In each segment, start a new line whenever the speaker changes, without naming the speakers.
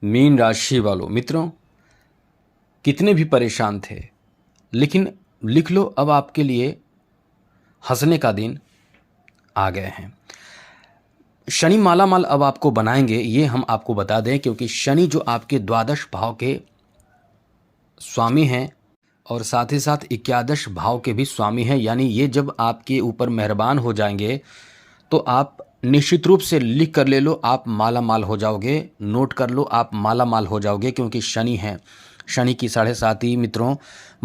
Mean राशि वालों मित्रों, कितने भी परेशान थे, लेकिन लिख लो अब आपके लिए हंसने का दिन आ गए हैं। शनि मालामाल अब आपको बनाएंगे, ये हम आपको बता दें, क्योंकि शनि जो आपके द्वादश भाव के स्वामी हैं और साथ ही साथ एकादश भाव के भी स्वामी हैं। यानी ये जब आपके ऊपर मेहरबान हो जाएंगे तो आप निश्चित रूप से लिख कर ले लो, आप माला माल हो जाओगे। नोट कर लो, आप माला माल हो जाओगे, क्योंकि शनि है। शनि की 7.5 मित्रों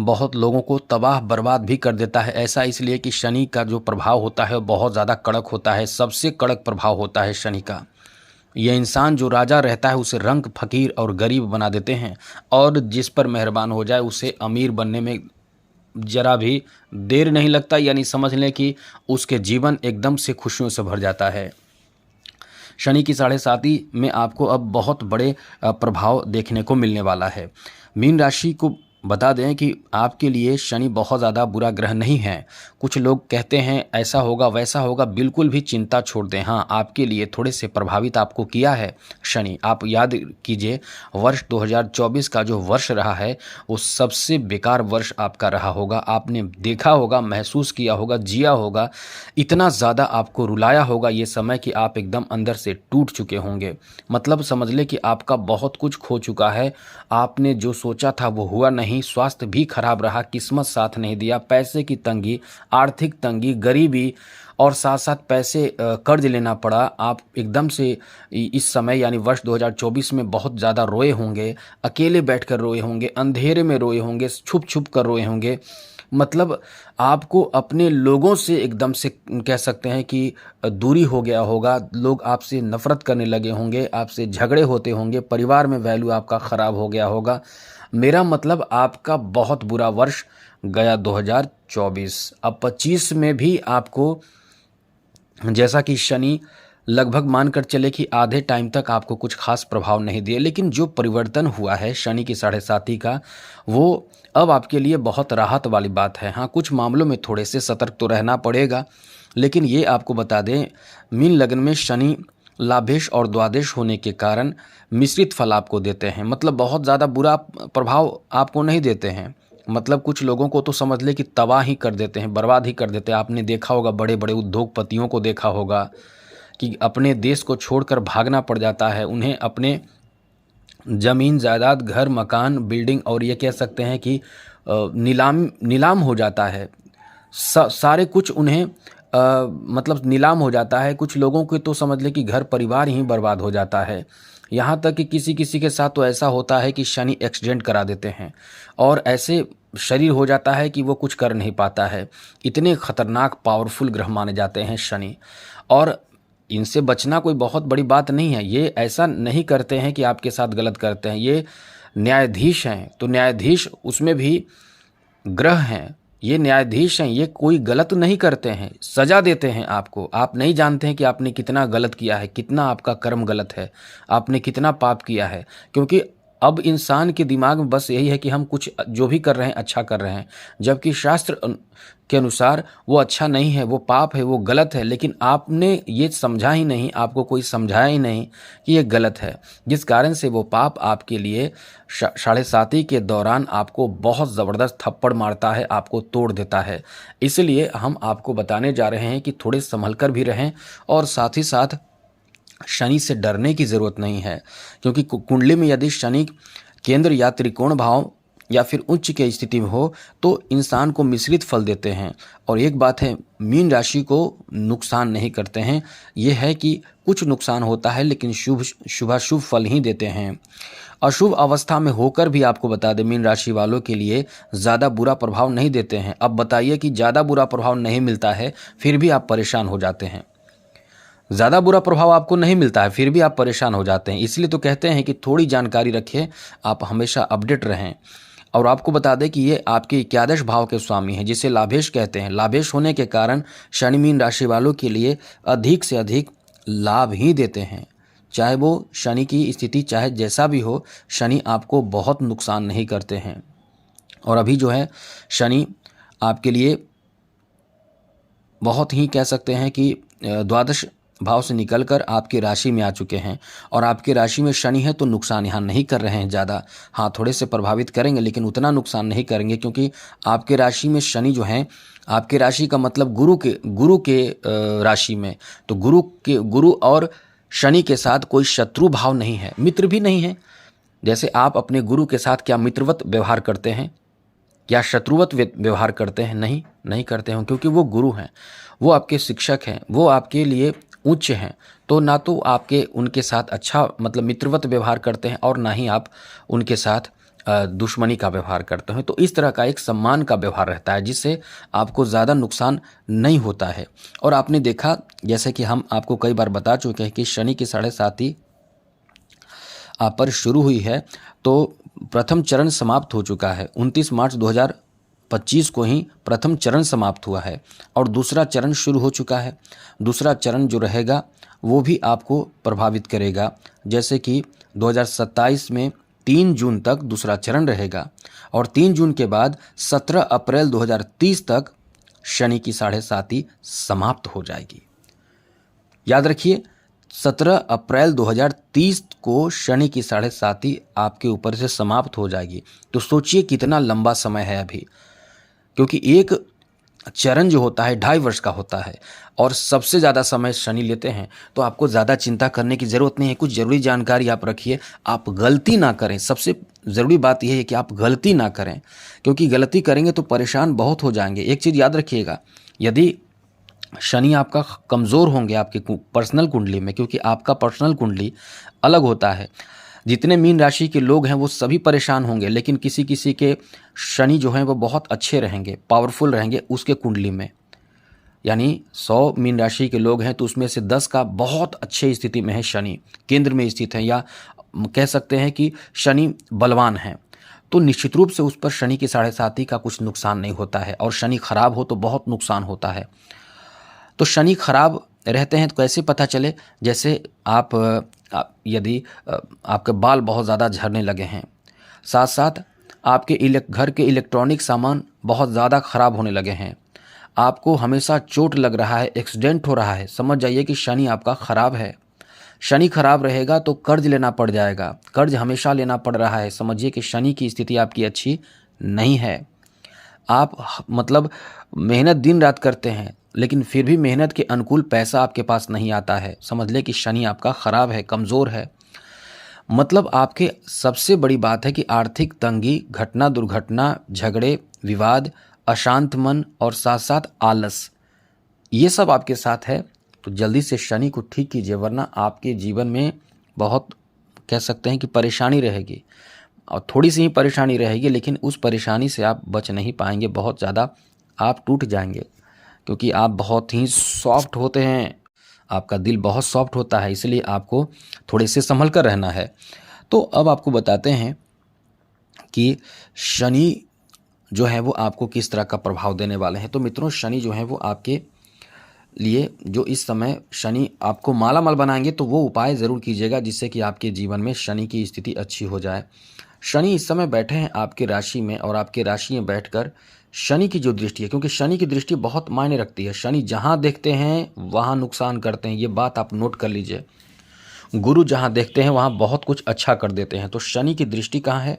बहुत लोगों को तबाह बर्बाद भी कर देता है। ऐसा इसलिए कि शनि का जो प्रभाव होता है बहुत ज़्यादा कड़क होता है, सबसे कड़क प्रभाव होता है शनि का। यह इंसान जो राजा रहता है उसे रंक फकीर और गरीब बना देते हैं, और जिस पर मेहरबान हो जाए उसे अमीर बनने में जरा भी देर नहीं लगता। यानी समझ लें कि उसके जीवन एकदम से खुशियों से भर जाता है। शनि की 7.5 में आपको अब बहुत बड़े प्रभाव देखने को मिलने वाला है। मीन राशि को बता दें कि आपके लिए शनि बहुत ज़्यादा बुरा ग्रह नहीं है। कुछ लोग कहते हैं ऐसा होगा वैसा होगा, बिल्कुल भी चिंता छोड़ दें। हाँ, आपके लिए थोड़े से प्रभावित आपको किया है शनि। आप याद कीजिए, वर्ष 2024 का जो वर्ष रहा है वो सबसे बेकार वर्ष आपका रहा होगा। आपने देखा होगा, महसूस किया होगा, जिया होगा, इतना ज़्यादा आपको रुलाया होगा ये समय कि आप एकदम अंदर से टूट चुके होंगे। मतलब समझ ले कि आपका बहुत कुछ खो चुका है। आपने जो सोचा था वो हुआ नहीं, स्वास्थ्य भी खराब रहा, किस्मत साथ नहीं दिया, पैसे की तंगी, आर्थिक तंगी, गरीबी और साथ साथ पैसे कर्ज लेना पड़ा। आप एकदम से इस समय यानी वर्ष 2024 में बहुत ज़्यादा रोए होंगे, अकेले बैठकर रोए होंगे, अंधेरे में रोए होंगे, छुप छुप कर रोए होंगे। मतलब आपको अपने लोगों से एकदम से कह सकते हैं कि दूरी हो गया होगा। लोग आपसे नफरत करने लगे होंगे, आपसे झगड़े होते होंगे, परिवार में वैल्यू आपका ख़राब हो गया होगा। मेरा मतलब आपका बहुत बुरा वर्ष गया 2024। अब 25 में भी आपको, जैसा कि शनि लगभग मानकर चले कि आधे टाइम तक आपको कुछ खास प्रभाव नहीं दिए, लेकिन जो परिवर्तन हुआ है शनि की 7.5 का, वो अब आपके लिए बहुत राहत वाली बात है। हाँ, कुछ मामलों में थोड़े से सतर्क तो रहना पड़ेगा, लेकिन ये आपको बता दें, मीन लग्न में शनि लाभेश और द्वादेश होने के कारण मिश्रित फल आपको देते हैं। मतलब बहुत ज़्यादा बुरा प्रभाव आपको नहीं देते हैं। मतलब कुछ लोगों को तो समझ ले कि तबाह ही कर देते हैं, बर्बाद ही कर देते हैं। आपने देखा होगा, बड़े बड़े उद्योगपतियों को देखा होगा कि अपने देश को छोड़कर भागना पड़ जाता है उन्हें। अपने ज़मीन जायदाद, घर मकान, बिल्डिंग और ये कह सकते हैं कि नीलाम हो जाता है। सारे कुछ उन्हें मतलब नीलाम हो जाता है। कुछ लोगों के तो समझ ले कि घर परिवार ही बर्बाद हो जाता है। यहाँ तक कि किसी किसी के साथ तो ऐसा होता है कि शनि एक्सीडेंट करा देते हैं और ऐसे शरीर हो जाता है कि वो कुछ कर नहीं पाता है। इतने खतरनाक पावरफुल ग्रह माने जाते हैं शनि, और इनसे बचना कोई बहुत बड़ी बात नहीं है। ये ऐसा नहीं करते हैं कि आपके साथ गलत करते हैं। ये न्यायाधीश हैं, तो न्यायाधीश उसमें भी ग्रह हैं। ये न्यायाधीश हैं, ये कोई गलत नहीं करते हैं, सजा देते हैं आपको। आप नहीं जानते हैं कि आपने कितना गलत किया है, कितना आपका कर्म गलत है, आपने कितना पाप किया है। क्योंकि अब इंसान के दिमाग में बस यही है कि हम कुछ जो भी कर रहे हैं अच्छा कर रहे हैं, जबकि शास्त्र के अनुसार वो अच्छा नहीं है, वो पाप है, वो गलत है। लेकिन आपने ये समझा ही नहीं, आपको कोई समझाया ही नहीं कि ये गलत है, जिस कारण से वो पाप आपके लिए 7.5 के दौरान आपको बहुत ज़बरदस्त थप्पड़ मारता है, आपको तोड़ देता है। इसलिए हम आपको बताने जा रहे हैं कि थोड़े संभल कर भी रहें, और साथ ही साथ शनि से डरने की ज़रूरत नहीं है। क्योंकि कुंडली में यदि शनि केंद्र या त्रिकोण भाव या फिर उच्च की स्थिति में हो तो इंसान को मिश्रित फल देते हैं। और एक बात है, मीन राशि को नुकसान नहीं करते हैं। यह है कि कुछ नुकसान होता है लेकिन शुभाशुभ फल ही देते हैं। अशुभ अवस्था में होकर भी आपको बता दें, मीन राशि वालों के लिए ज़्यादा बुरा प्रभाव नहीं देते हैं। अब बताइए कि ज़्यादा बुरा प्रभाव नहीं मिलता है फिर भी आप परेशान हो जाते हैं। ज़्यादा बुरा प्रभाव आपको नहीं मिलता है फिर भी आप परेशान हो जाते हैं। इसलिए तो कहते हैं कि थोड़ी जानकारी रखें, आप हमेशा अपडेट रहें। और आपको बता दें कि ये आपके एकादश भाव के स्वामी हैं, जिसे लाभेश कहते हैं। लाभेश होने के कारण शनि मीन राशि वालों के लिए अधिक से अधिक लाभ ही देते हैं। चाहे वो शनि की स्थिति चाहे जैसा भी हो, शनि आपको बहुत नुकसान नहीं करते हैं। और अभी जो है शनि आपके लिए बहुत ही कह सकते हैं कि द्वादश भाव से निकलकर आपकी राशि में आ चुके हैं और आपकी राशि में शनि है, तो नुकसान यहाँ नहीं कर रहे हैं ज़्यादा। हाँ, थोड़े से प्रभावित करेंगे लेकिन उतना नुकसान नहीं करेंगे, क्योंकि आपके राशि में शनि जो हैं, आपके राशि का मतलब गुरु के राशि में, तो गुरु और शनि के साथ कोई शत्रु भाव नहीं है, मित्र भी नहीं है। जैसे आप अपने गुरु के साथ क्या मित्रवत व्यवहार करते हैं, क्या शत्रुवत व्यवहार करते हैं? नहीं करते हैं, क्योंकि वो गुरु हैं, वो आपके शिक्षक हैं, वो आपके लिए उच्च हैं। तो ना तो आपके उनके साथ अच्छा मतलब मित्रवत व्यवहार करते हैं और ना ही आप उनके साथ दुश्मनी का व्यवहार करते हैं। तो इस तरह का एक सम्मान का व्यवहार रहता है, जिससे आपको ज़्यादा नुकसान नहीं होता है। और आपने देखा, जैसे कि हम आपको कई बार बता चुके हैं कि शनि की 7.5 आप पर शुरू हुई है, तो प्रथम चरण समाप्त हो चुका है। 29 मार्च 2025 को ही प्रथम चरण समाप्त हुआ है और दूसरा चरण शुरू हो चुका है। दूसरा चरण जो रहेगा वो भी आपको प्रभावित करेगा, जैसे कि 2027 में 3 जून तक दूसरा चरण रहेगा और 3 जून के बाद 17 अप्रैल 2030 तक शनि की 7.5 समाप्त हो जाएगी। याद रखिए, 17 अप्रैल 2030 को शनि की 7.5 आपके ऊपर से समाप्त हो जाएगी। तो सोचिए कितना लंबा समय है अभी, क्योंकि एक चरण जो होता है 2.5 वर्ष का होता है और सबसे ज़्यादा समय शनि लेते हैं। तो आपको ज़्यादा चिंता करने की ज़रूरत नहीं है। कुछ ज़रूरी जानकारी आप रखिए, आप गलती ना करें। सबसे ज़रूरी बात यह है कि आप गलती ना करें, क्योंकि गलती करेंगे तो परेशान बहुत हो जाएंगे। एक चीज़ याद रखिएगा, यदि शनि आपका कमज़ोर होंगे आपके पर्सनल कुंडली में, क्योंकि आपका पर्सनल कुंडली अलग होता है, जितने मीन राशि के लोग हैं वो सभी परेशान होंगे, लेकिन किसी किसी के शनि जो हैं वो बहुत अच्छे रहेंगे, पावरफुल रहेंगे उसके कुंडली में। यानी 100 मीन राशि के लोग हैं तो उसमें से 10 का बहुत अच्छे स्थिति में है, शनि केंद्र में स्थित है, या कह सकते हैं कि शनि बलवान है। तो निश्चित रूप से उस पर शनि की 7.5 का कुछ नुकसान नहीं होता है, और शनि खराब हो तो बहुत नुकसान होता है। तो शनि खराब रहते हैं तो कैसे पता चले? जैसे यदि आपके बाल बहुत ज़्यादा झड़ने लगे हैं, साथ साथ आपके घर के इलेक्ट्रॉनिक सामान बहुत ज़्यादा ख़राब होने लगे हैं, आपको हमेशा चोट लग रहा है, एक्सीडेंट हो रहा है, समझ जाइए कि शनि आपका ख़राब है। शनि खराब रहेगा तो कर्ज लेना पड़ जाएगा, कर्ज हमेशा लेना पड़ रहा है, समझिए कि शनि की स्थिति आपकी अच्छी नहीं है। आप मतलब मेहनत दिन रात करते हैं, लेकिन फिर भी मेहनत के अनुकूल पैसा आपके पास नहीं आता है, समझ ले कि शनि आपका खराब है, कमज़ोर है। मतलब आपके सबसे बड़ी बात है कि आर्थिक तंगी, घटना दुर्घटना, झगड़े विवाद, अशांत मन और साथ साथ आलस, ये सब आपके साथ है। तो जल्दी से शनि को ठीक कीजिए, वरना आपके जीवन में बहुत कह सकते हैं कि परेशानी रहेगी, और थोड़ी सी ही परेशानी रहेगी, लेकिन उस परेशानी से आप बच नहीं पाएंगे, बहुत ज़्यादा आप टूट जाएंगे, क्योंकि आप बहुत ही सॉफ्ट होते हैं, आपका दिल बहुत सॉफ्ट होता है, इसलिए आपको थोड़े से संभल कर रहना है। तो अब आपको बताते हैं कि शनि जो है वो आपको किस तरह का प्रभाव देने वाले हैं। तो मित्रों, शनि जो है वो आपके लिए जो इस समय शनि आपको माला माल बनाएंगे, तो वो उपाय ज़रूर कीजिएगा जिससे कि आपके जीवन में शनि की स्थिति अच्छी हो जाए। शनि इस समय बैठे हैं आपकी राशि में, और आपकी राशि में बैठकर शनि की जो दृष्टि है, क्योंकि शनि की दृष्टि बहुत मायने रखती है, शनि जहाँ देखते हैं वहाँ नुकसान करते हैं, ये बात आप नोट कर लीजिए। गुरु जहाँ देखते हैं वहाँ बहुत कुछ अच्छा कर देते हैं। तो शनि की दृष्टि कहाँ है?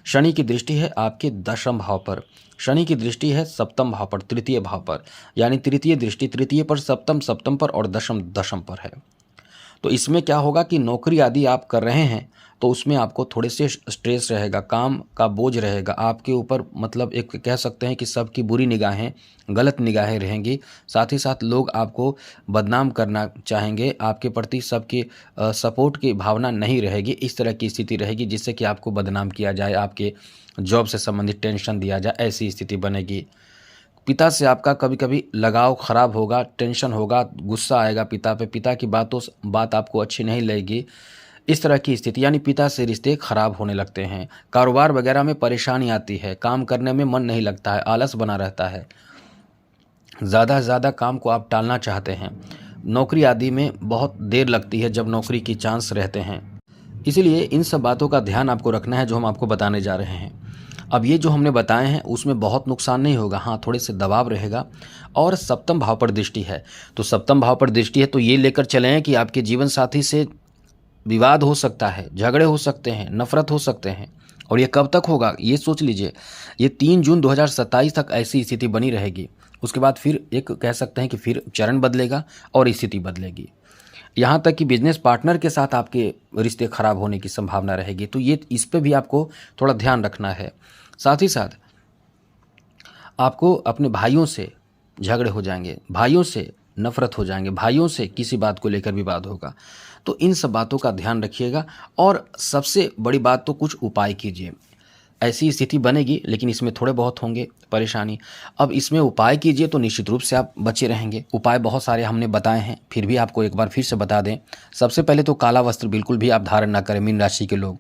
शनि की दृष्टि है आपके 10वें भाव पर, शनि की दृष्टि है 7वें भाव पर, 3य भाव पर, यानी तृतीय दृष्टि 3य पर, 7वें पर और 10वें पर है। तो इसमें क्या होगा कि नौकरी आदि आप कर रहे हैं तो उसमें आपको थोड़े से स्ट्रेस रहेगा, काम का बोझ रहेगा आपके ऊपर, मतलब एक कह सकते हैं कि सबकी बुरी निगाहें, गलत निगाहें रहेंगी, साथ ही साथ लोग आपको बदनाम करना चाहेंगे, आपके प्रति सबकी सपोर्ट की भावना नहीं रहेगी, इस तरह की स्थिति रहेगी जिससे कि आपको बदनाम किया जाए, आपके जॉब से संबंधित टेंशन दिया जाए, ऐसी स्थिति बनेगी। पिता से आपका कभी कभी लगाव खराब होगा, टेंशन होगा, गुस्सा आएगा पिता पे, पिता की बात आपको अच्छी नहीं लगेगी, इस तरह की स्थिति, यानी पिता से रिश्ते खराब होने लगते हैं। कारोबार वगैरह में परेशानी आती है, काम करने में मन नहीं लगता है, आलस बना रहता है, ज़्यादा से ज़्यादा काम को आप टालना चाहते हैं, नौकरी आदि में बहुत देर लगती है जब नौकरी की चांस रहते हैं। इसीलिए इन सब बातों का ध्यान आपको रखना है जो हम आपको बताने जा रहे हैं। अब ये जो हमने बताए हैं उसमें बहुत नुकसान नहीं होगा, हाँ थोड़े से दबाव रहेगा। और सप्तम भाव पर दृष्टि है, तो सप्तम भाव पर दृष्टि है तो ये लेकर चलें कि आपके जीवन साथी से विवाद हो सकता है, झगड़े हो सकते हैं, नफरत हो सकते हैं। और ये कब तक होगा ये सोच लीजिए, ये 3 जून 2027 तक ऐसी स्थिति बनी रहेगी। उसके बाद फिर एक कह सकते हैं कि फिर चरण बदलेगा और स्थिति बदलेगी। यहाँ तक कि बिजनेस पार्टनर के साथ आपके रिश्ते खराब होने की संभावना रहेगी, तो ये इस पे भी आपको थोड़ा ध्यान रखना है। साथ ही साथ आपको अपने भाइयों से झगड़े हो जाएंगे, भाइयों से नफरत हो जाएंगे, भाइयों से किसी बात को लेकर विवाद होगा। तो इन सब बातों का ध्यान रखिएगा। और सबसे बड़ी बात तो कुछ उपाय कीजिए। ऐसी स्थिति बनेगी लेकिन इसमें थोड़े बहुत होंगे परेशानी। अब इसमें उपाय कीजिए तो निश्चित रूप से आप बचे रहेंगे। उपाय बहुत सारे हमने बताए हैं, फिर भी आपको एक बार फिर से बता दें। सबसे पहले तो काला वस्त्र बिल्कुल भी आप धारण ना करें। मीन राशि के लोग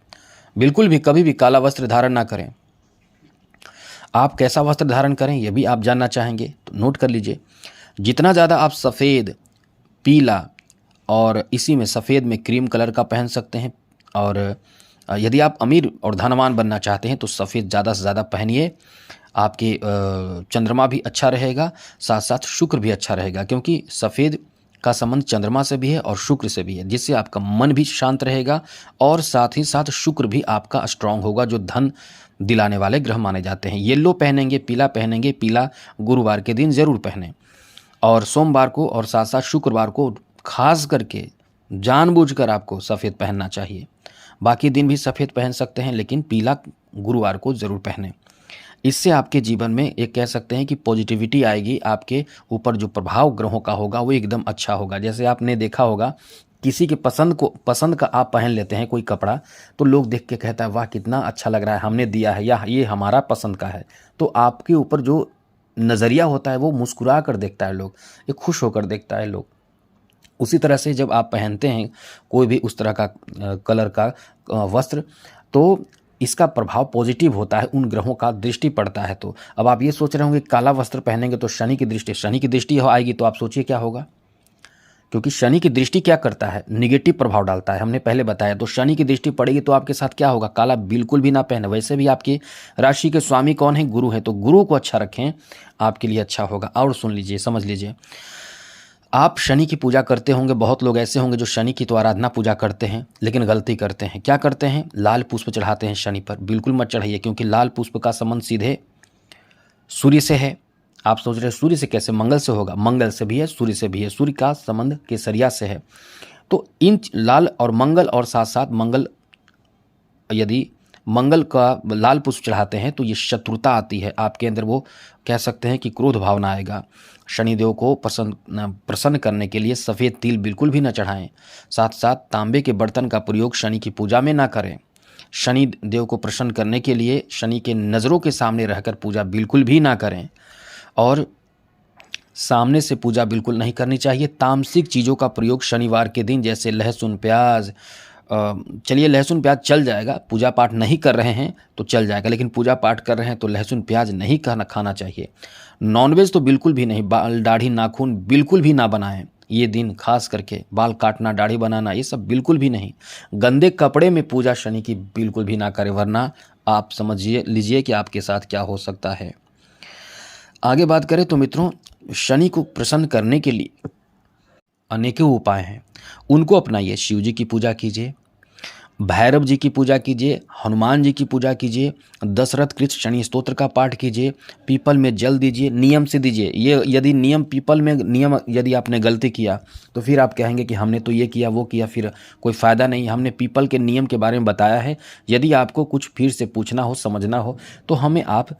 बिल्कुल भी कभी भी काला वस्त्र धारण ना करें। आप कैसा वस्त्र धारण करें ये भी आप जानना चाहेंगे तो नोट कर लीजिए। जितना ज़्यादा आप सफ़ेद, पीला और इसी में सफ़ेद में क्रीम कलर का पहन सकते हैं। और यदि आप अमीर और धनवान बनना चाहते हैं तो सफ़ेद ज़्यादा से ज़्यादा पहनिए। आपके चंद्रमा भी अच्छा रहेगा, साथ साथ शुक्र भी अच्छा रहेगा, क्योंकि सफ़ेद का संबंध चंद्रमा से भी है और शुक्र से भी है, जिससे आपका मन भी शांत रहेगा। और साथ ही साथ शुक्र भी आपका स्ट्रांग होगा, जो धन दिलाने वाले ग्रह माने जाते हैं। येलो पहनेंगे, पीला पहनेंगे। पीला गुरुवार के दिन ज़रूर पहनें और सोमवार को और साथ साथ शुक्रवार को खास करके जानबूझकर आपको सफ़ेद पहनना चाहिए। बाकी दिन भी सफ़ेद पहन सकते हैं लेकिन पीला गुरुवार को ज़रूर पहनें। इससे आपके जीवन में एक कह सकते हैं कि पॉजिटिविटी आएगी। आपके ऊपर जो प्रभाव ग्रहों का होगा वो एकदम अच्छा होगा। जैसे आपने देखा होगा किसी के पसंद का आप पहन लेते हैं कोई कपड़ा, तो लोग देख के कहता है वाह कितना अच्छा लग रहा है, हमने दिया है या ये हमारा पसंद का है। तो आपके ऊपर जो नज़रिया होता है वो मुस्कुरा कर देखता है लोग, ये खुश होकर देखता है लोग। उसी तरह से जब आप पहनते हैं कोई भी उस तरह का कलर का वस्त्र, तो इसका प्रभाव पॉजिटिव होता है, उन ग्रहों का दृष्टि पड़ता है। तो अब आप ये सोच रहे होंगे काला वस्त्र पहनेंगे तो शनि की दृष्टि आएगी, तो आप सोचिए क्या होगा। क्योंकि शनि की दृष्टि क्या करता है, निगेटिव प्रभाव डालता है, हमने पहले बताया। तो शनि की दृष्टि पड़ेगी तो आपके साथ क्या होगा, काला बिल्कुल भी ना पहने। वैसे भी आपकी राशि के स्वामी कौन है, गुरु है, तो गुरु को अच्छा रखें, आपके लिए अच्छा होगा। और सुन लीजिए, समझ लीजिए, आप शनि की पूजा करते होंगे। बहुत लोग ऐसे होंगे जो शनि की तो आराधना पूजा करते हैं लेकिन गलती करते हैं। क्या करते हैं, लाल पुष्प चढ़ाते हैं शनि पर। बिल्कुल मत चढ़ाइए, क्योंकि लाल पुष्प का संबंध सीधे सूर्य से है। आप सोच रहे हैं सूर्य से कैसे, मंगल से होगा। मंगल से भी है, सूर्य से भी है। सूर्य का संबंध केसरिया से है। तो इन लाल और मंगल और साथ साथ मंगल, यदि मंगल का लाल पुष्प चढ़ाते हैं तो ये शत्रुता आती है आपके अंदर। वो कह सकते हैं कि क्रोध भावना आएगा। शनिदेव को प्रसन्न करने के लिए सफ़ेद तिल बिल्कुल भी न चढ़ाएं। साथ साथ तांबे के बर्तन का प्रयोग शनि की पूजा में ना करें। शनि देव को प्रसन्न करने के लिए शनि के नज़रों के सामने रहकर पूजा बिल्कुल भी ना करें। और सामने से पूजा बिल्कुल नहीं करनी चाहिए। तामसिक चीज़ों का प्रयोग शनिवार के दिन, जैसे लहसुन प्याज, चलिए लहसुन प्याज चल जाएगा, पूजा पाठ नहीं कर रहे हैं तो चल जाएगा, लेकिन पूजा पाठ कर रहे हैं तो लहसुन प्याज नहीं खाना चाहिए। नॉनवेज तो बिल्कुल भी नहीं। बाल दाढ़ी नाखून बिल्कुल भी ना बनाएं ये दिन, खास करके बाल काटना, दाढ़ी बनाना, ये सब बिल्कुल भी नहीं। गंदे कपड़े में पूजा शनि की बिल्कुल भी ना करें, वरना आप समझिए लीजिए कि आपके साथ क्या हो सकता है। आगे बात करें तो मित्रों, शनि को प्रसन्न करने के लिए अनेकों उपाय हैं, उनको अपनाइए। शिव जी की पूजा कीजिए, भैरव जी की पूजा कीजिए, हनुमान जी की पूजा कीजिए, दशरथ कृत शनि स्तोत्र का पाठ कीजिए, पीपल में जल दीजिए, नियम से दीजिए। ये यदि नियम पीपल में नियम यदि आपने गलती किया तो फिर आप कहेंगे कि हमने तो ये किया वो किया, फिर कोई फ़ायदा नहीं। हमने पीपल के नियम के बारे में बताया है। यदि आपको कुछ फिर से पूछना हो, समझना हो, तो हमें आप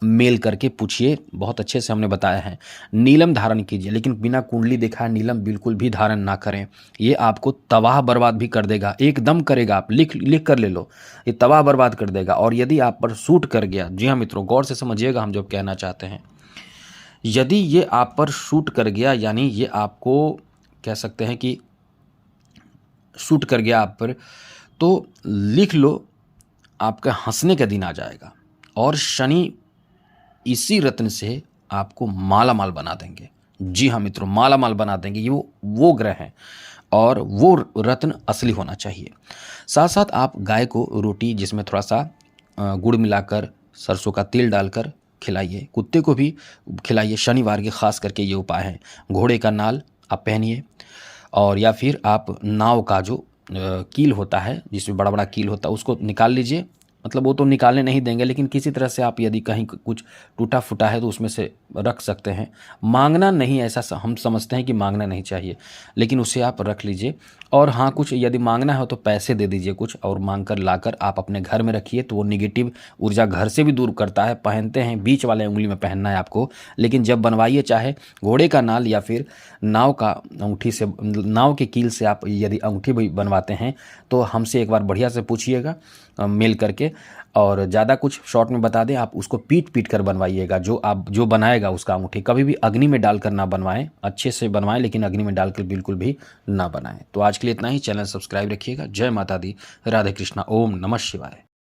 मेल करके पूछिए, बहुत अच्छे से हमने बताया है। नीलम धारण कीजिए, लेकिन बिना कुंडली दिखाए नीलम बिल्कुल भी धारण ना करें। ये आपको तबाह बर्बाद भी कर देगा, एकदम करेगा। आप लिख कर ले लो, ये तबाह बर्बाद कर देगा। और यदि आप पर सूट कर गया, जी हाँ मित्रों गौर से समझिएगा हम जो कहना चाहते हैं, यदि ये आप पर सूट कर गया, यानी ये आपको कह सकते हैं कि सूट कर गया आप पर, तो लिख लो, आपका हंसने का दिन आ जाएगा। और शनि इसी रत्न से आपको माला माल बना देंगे। जी हाँ मित्रों, माला माल बना देंगे। ये वो ग्रह हैं और वो रत्न असली होना चाहिए। साथ साथ आप गाय को रोटी जिसमें थोड़ा सा गुड़ मिलाकर सरसों का तेल डालकर खिलाइए, कुत्ते को भी खिलाइए। शनिवार के खास करके ये उपाय हैं। घोड़े का नाल आप पहनिए, और या फिर आप नाव का जो कील होता है, जिसमें बड़ा बड़ा कील होता है, उसको निकाल लीजिए। मतलब वो तो निकालने नहीं देंगे, लेकिन किसी तरह से आप यदि कहीं कुछ टूटा फूटा है तो उसमें से रख सकते हैं। मांगना नहीं, ऐसा हम समझते हैं कि मांगना नहीं चाहिए, लेकिन उसे आप रख लीजिए। और हाँ, कुछ यदि मांगना हो तो पैसे दे दीजिए कुछ, और मांग कर लाकर आप अपने घर में रखिए, तो वो निगेटिव ऊर्जा घर से भी दूर करता है। पहनते हैं, बीच वाले उंगली में पहनना है आपको, लेकिन जब बनवाइए, चाहे घोड़े का नाल या फिर नाव का अंगूठी से, नाव के कील से आप यदि अंगूठी भी बनवाते हैं तो हमसे एक बार बढ़िया से पूछिएगा मेल करके। और ज़्यादा कुछ शॉर्ट में बता दें, आप उसको पीट पीट कर बनवाइएगा। जो बनाएगा उसका अंगूठी कभी भी अग्नि में डालकर ना बनवाएं, अच्छे से बनवाएं, लेकिन अग्नि में डालकर बिल्कुल भी ना बनाएं। तो आज के लिए इतना ही। चैनल सब्सक्राइब रखिएगा। जय माता दी, राधे कृष्णा, ओम नमः शिवाय।